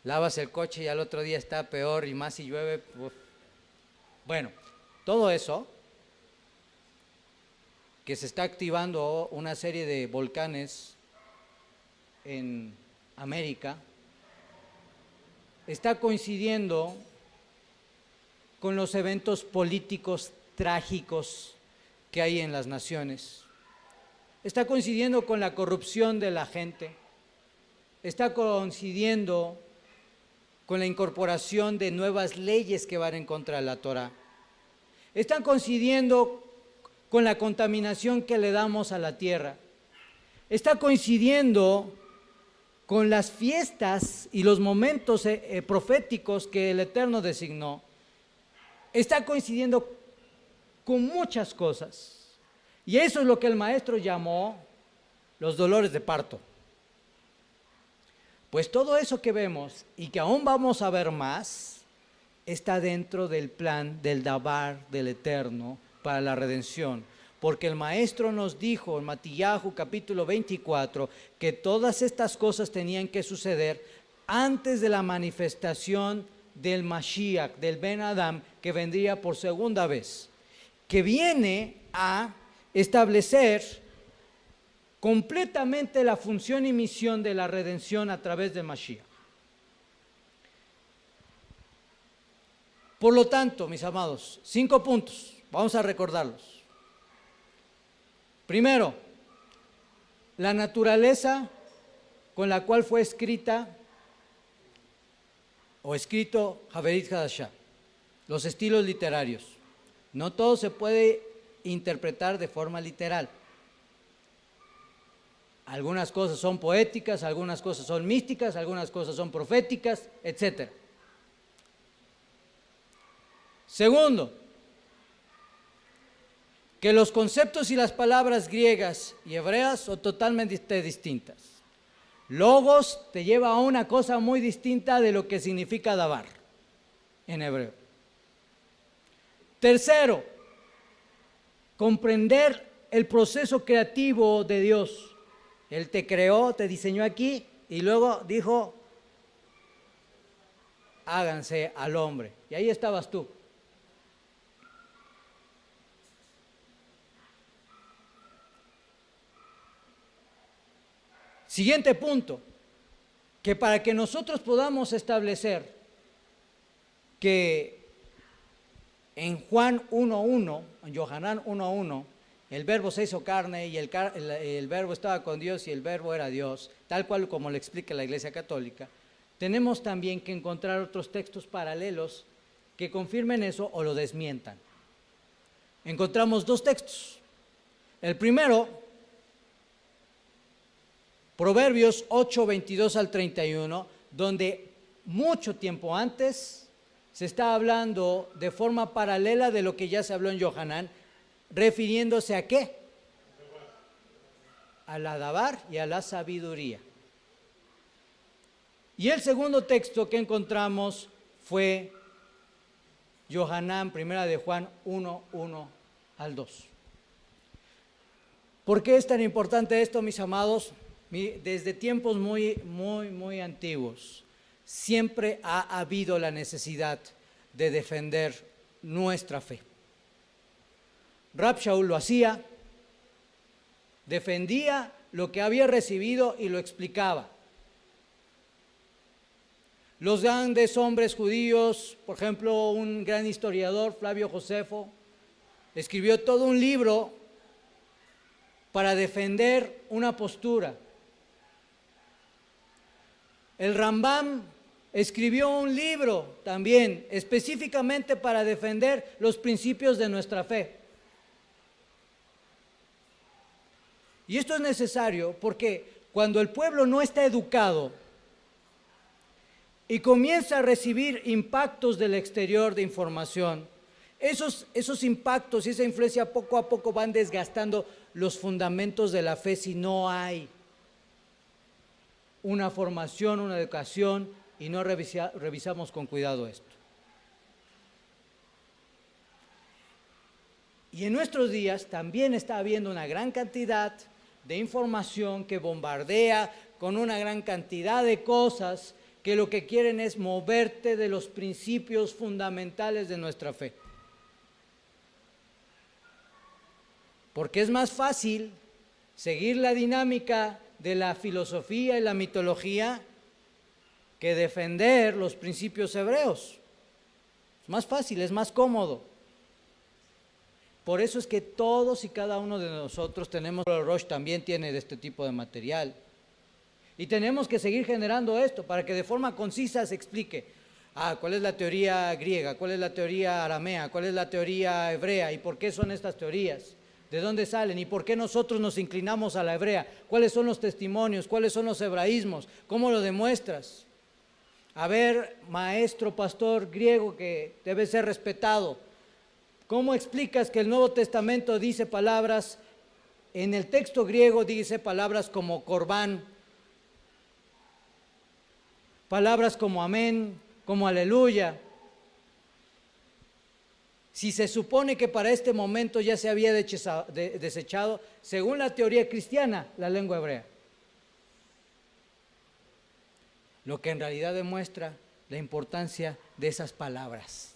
Lavas el coche y al otro día está peor, y más si llueve. Uf. Bueno, todo eso, que se está activando una serie de volcanes en América, está coincidiendo con los eventos políticos trágicos que hay en las naciones. Está coincidiendo con la corrupción de la gente. Está coincidiendo con la incorporación de nuevas leyes que van en contra de la Torah. Están coincidiendo con la contaminación que le damos a la tierra. Está coincidiendo con las fiestas y los momentos proféticos que el Eterno designó. Está coincidiendo con muchas cosas. Y eso es lo que el maestro llamó los dolores de parto. Pues todo eso que vemos y que aún vamos a ver más, está dentro del plan del dabar del Eterno para la redención. Porque el maestro nos dijo en Matillahu capítulo 24 que todas estas cosas tenían que suceder antes de la manifestación del Mashiach, del Ben Adam, que vendría por segunda vez, que viene a establecer completamente la función y misión de la redención a través de Mashiach. Por lo tanto, mis amados, 5 puntos, vamos a recordarlos. Primero, la naturaleza con la cual fue escrita o escrito Haverit Hadashah, los estilos literarios. No todo se puede interpretar de forma literal. Algunas cosas son poéticas, algunas cosas son místicas, algunas cosas son proféticas, etc. Segundo, que los conceptos y las palabras griegas y hebreas son totalmente distintas. Logos te lleva a una cosa muy distinta de lo que significa davar en hebreo. Tercero, comprender el proceso creativo de Dios. Él te creó, te diseñó aquí y luego dijo, háganse al hombre. Y ahí estabas tú. Siguiente punto, que para que nosotros podamos establecer que en Juan 1.1, en Yohanan 1.1, el verbo se hizo carne y el verbo estaba con Dios y el verbo era Dios, tal cual como le explica la Iglesia Católica, tenemos también que encontrar otros textos paralelos que confirmen eso o lo desmientan. Encontramos 2 textos. El primero, Proverbios 8, 22 al 31, donde mucho tiempo antes se está hablando de forma paralela de lo que ya se habló en Yohanan, refiriéndose a ¿qué? A la davar y a la sabiduría. Y el segundo texto que encontramos fue Yohanan, primera de Juan 1, 1 al 2. ¿Por qué es tan importante esto, mis amados? Desde tiempos muy antiguos, siempre ha habido la necesidad de defender nuestra fe. Rab Shaul lo hacía, defendía lo que había recibido y lo explicaba. Los grandes hombres judíos, por ejemplo, un gran historiador, Flavio Josefo, escribió todo un libro para defender una postura. El Rambam escribió un libro también específicamente para defender los principios de nuestra fe. Y esto es necesario porque cuando el pueblo no está educado y comienza a recibir impactos del exterior de información, esos impactos y esa influencia poco a poco van desgastando los fundamentos de la fe si no hay una formación, una educación y no revisamos con cuidado esto. Y en nuestros días también está habiendo una gran cantidad de información que bombardea con una gran cantidad de cosas que lo que quieren es moverte de los principios fundamentales de nuestra fe. Porque es más fácil seguir la dinámica de la filosofía y la mitología que defender los principios hebreos. Es más fácil, es más cómodo. Por eso es que todos y cada uno de nosotros tenemos, el Rosh también tiene de este tipo de material. Y tenemos que seguir generando esto para que de forma concisa se explique cuál es la teoría griega, cuál es la teoría aramea, cuál es la teoría hebrea y por qué son estas teorías. ¿De dónde salen? ¿Y por qué nosotros nos inclinamos a la hebrea? ¿Cuáles son los testimonios? ¿Cuáles son los hebraísmos? ¿Cómo lo demuestras? A ver, maestro, pastor griego que debe ser respetado, ¿cómo explicas que el Nuevo Testamento dice palabras, en el texto griego dice palabras como corbán, palabras como amén, como aleluya? Si se supone que para este momento ya se había desechado, según la teoría cristiana, la lengua hebrea. lo que en realidad demuestra la importancia de esas palabras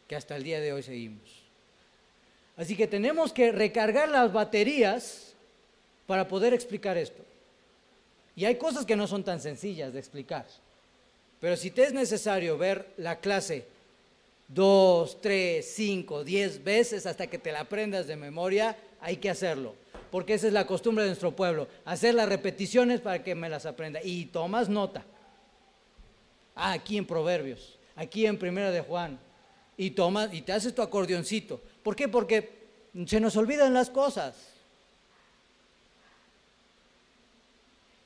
que hasta el día de hoy seguimos. Así que tenemos que recargar las baterías para poder explicar esto. Y hay cosas que no son tan sencillas de explicar, pero si te es necesario ver la clase 2, 3, 5, 10 veces hasta que te la aprendas de memoria, hay que hacerlo, porque esa es la costumbre de nuestro pueblo, hacer las repeticiones para que me las aprenda. Y tomas nota. Aquí en Proverbios, aquí en Primera de Juan, y tomas y te haces tu acordeoncito. ¿Por qué? Porque se nos olvidan las cosas.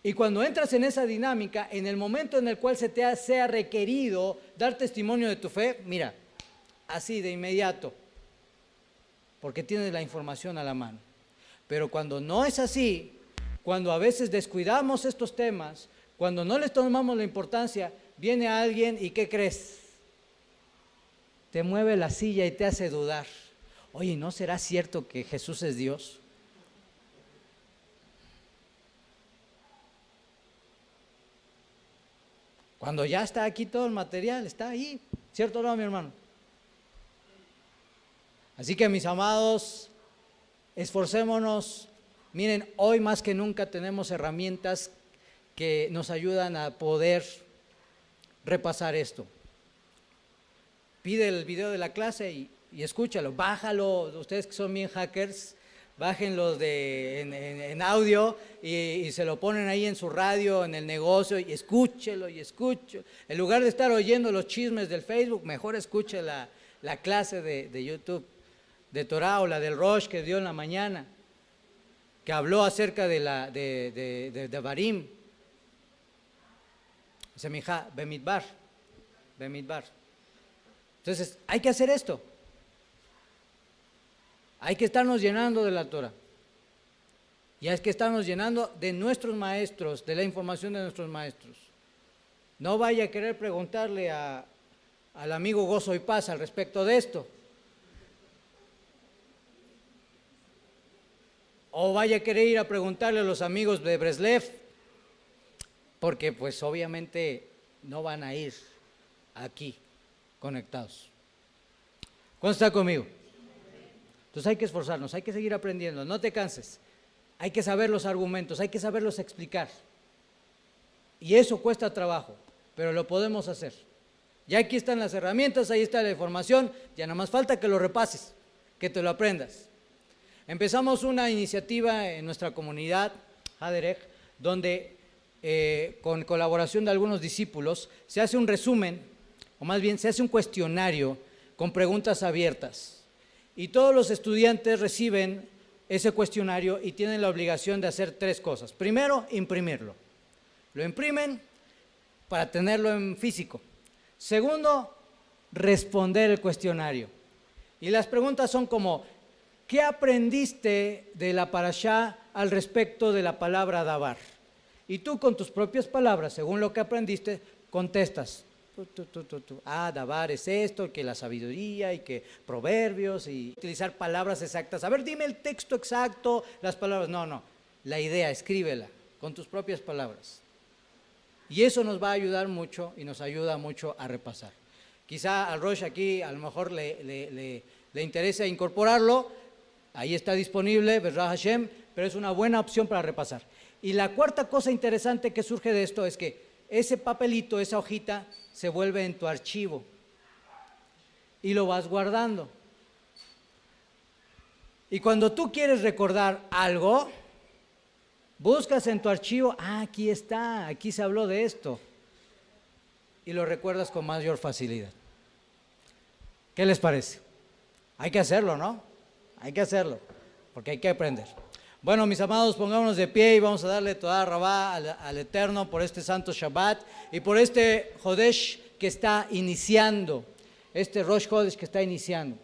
Y cuando entras en esa dinámica, en el momento en el cual sea requerido dar testimonio de tu fe, mira, así de inmediato, porque tienes la información a la mano. Pero cuando no es así, cuando a veces descuidamos estos temas, cuando no les tomamos la importancia, viene alguien y ¿qué crees? Te mueve la silla y te hace dudar. Oye, ¿no será cierto que Jesús es Dios? Cuando ya está aquí todo el material, está ahí, ¿cierto o no, mi hermano? Así que, mis amados, esforcémonos. Miren, hoy más que nunca tenemos herramientas que nos ayudan a poder repasar esto. Pide el video de la clase y escúchalo, bájalo. Ustedes que son bien hackers, bájenlo en audio y se lo ponen ahí en su radio, en el negocio, y escúchelo y escúchelo. En lugar de estar oyendo los chismes del Facebook, mejor escuche la clase de YouTube, de Torah, o la del Rosh que dio en la mañana, que habló acerca de Barim. Semijá, Bemidbar. Entonces, hay que hacer esto. Hay que estarnos llenando de la Torah. Y hay que estarnos llenando de nuestros maestros, de la información de nuestros maestros. No vaya a querer preguntarle al amigo Gozo y Paz al respecto de esto. O vaya a querer ir a preguntarle a los amigos de Breslev, porque pues obviamente no van a ir aquí conectados. ¿Cuánto está conmigo? Entonces hay que esforzarnos, hay que seguir aprendiendo, no te canses. Hay que saber los argumentos, hay que saberlos explicar. Y eso cuesta trabajo, pero lo podemos hacer. Ya aquí están las herramientas, ahí está la información, ya nada más falta que lo repases, que te lo aprendas. Empezamos una iniciativa en nuestra comunidad, Haderech, donde con colaboración de algunos discípulos se hace un resumen, o más bien se hace un cuestionario con preguntas abiertas. Y todos los estudiantes reciben ese cuestionario y tienen la obligación de hacer 3 cosas. Primero, imprimirlo. Lo imprimen para tenerlo en físico. Segundo, responder el cuestionario. Y las preguntas son como, ¿qué aprendiste de la parashá al respecto de la palabra davar? Y tú con tus propias palabras, según lo que aprendiste, contestas. Davar es esto, que la sabiduría y que proverbios y utilizar palabras exactas. A ver, dime el texto exacto, las palabras. No, la idea, escríbela con tus propias palabras. Y eso nos va a ayudar mucho y nos ayuda mucho a repasar. Quizá al Rosh aquí a lo mejor le interesa incorporarlo, ahí está disponible, Bezrat Hashem, pero es una buena opción para repasar. Y la cuarta cosa interesante que surge de esto es que ese papelito, esa hojita, se vuelve en tu archivo y lo vas guardando. Y cuando tú quieres recordar algo, buscas en tu archivo, aquí está, aquí se habló de esto, y lo recuerdas con mayor facilidad. ¿Qué les parece? Hay que hacerlo, ¿no? Hay que hacerlo, porque hay que aprender. Bueno, mis amados, pongámonos de pie y vamos a darle toda rabá al Eterno por este santo Shabbat y por este Jodesh que está iniciando, este Rosh Hodesh que está iniciando.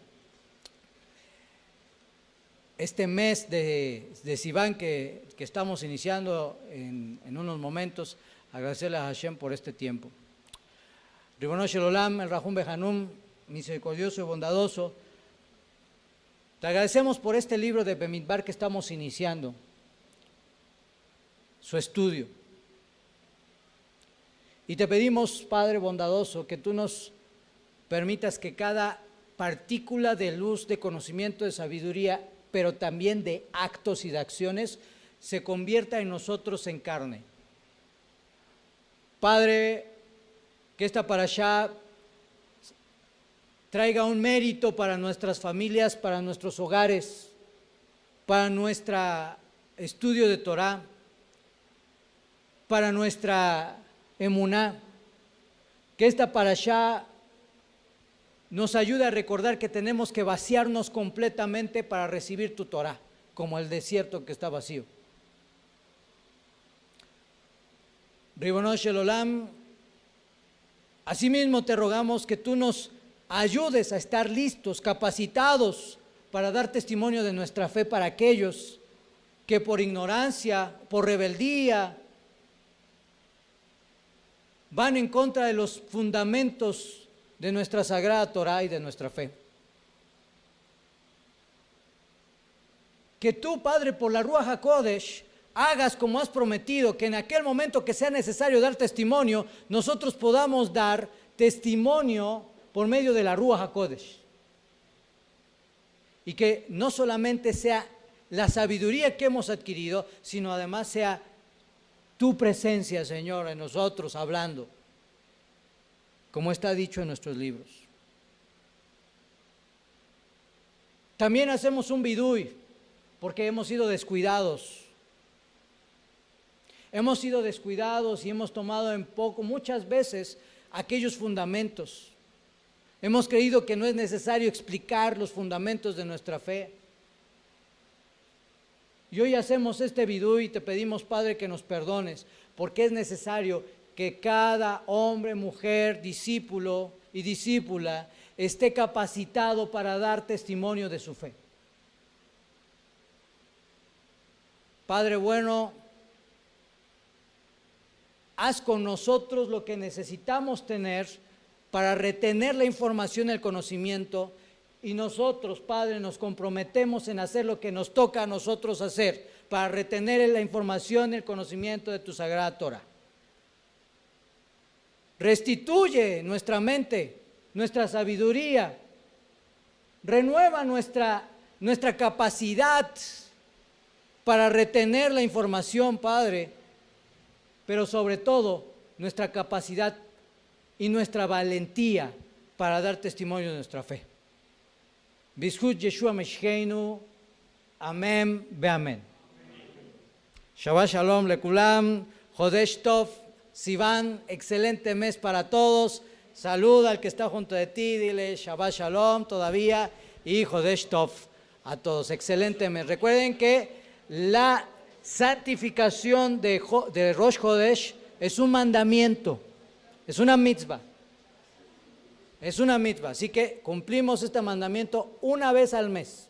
Este mes de Sivan que estamos iniciando en unos momentos, agradecerle a Hashem por este tiempo. Ribono Shel Olam, el Rahum Behanum, misericordioso y bondadoso, te agradecemos por este libro de Bemidbar que estamos iniciando, su estudio. Y te pedimos, Padre bondadoso, que tú nos permitas que cada partícula de luz, de conocimiento, de sabiduría, pero también de actos y de acciones, se convierta en nosotros en carne. Padre, que esta parashá traiga un mérito para nuestras familias, para nuestros hogares, para nuestro estudio de Torah, para nuestra emuná. Que esta parashá nos ayude a recordar que tenemos que vaciarnos completamente para recibir tu Torah, como el desierto que está vacío. Ribono Shel Olam, asimismo te rogamos que tú nos ayudes a estar listos, capacitados para dar testimonio de nuestra fe para aquellos que por ignorancia, por rebeldía, van en contra de los fundamentos de nuestra sagrada Torah y de nuestra fe. Que tú, Padre, por la Ruach HaKodesh, hagas como has prometido, que en aquel momento que sea necesario dar testimonio, nosotros podamos dar testimonio por medio de la Ruach HaKodesh. Y que no solamente sea la sabiduría que hemos adquirido, sino además sea tu presencia, Señor, en nosotros hablando, como está dicho en nuestros libros. También hacemos un vidui, porque hemos sido descuidados. Hemos sido descuidados y hemos tomado en poco, muchas veces, aquellos fundamentos. Hemos creído que no es necesario explicar los fundamentos de nuestra fe. Y hoy hacemos este vidui y te pedimos, Padre, que nos perdones, porque es necesario que cada hombre, mujer, discípulo y discípula esté capacitado para dar testimonio de su fe. Padre bueno, haz con nosotros lo que necesitamos tener para retener la información y el conocimiento, y nosotros, Padre, nos comprometemos en hacer lo que nos toca a nosotros hacer para retener la información y el conocimiento de tu Sagrada Torah. Restituye nuestra mente, nuestra sabiduría, renueva nuestra capacidad para retener la información, Padre, pero sobre todo nuestra capacidad y nuestra valentía para dar testimonio de nuestra fe. B'zchut Yeshua Meshcheinu, amén, beamén. Shabbat Shalom lekulam, Chodesh Tov, Sivan, excelente mes para todos. Saluda al que está junto de ti, dile Shabbat Shalom todavía y Chodesh Tov a todos. Excelente mes. Recuerden que la santificación de Rosh Chodesh es un mandamiento, es una mitzvah. Es una mitzvah, así que cumplimos este mandamiento una vez al mes.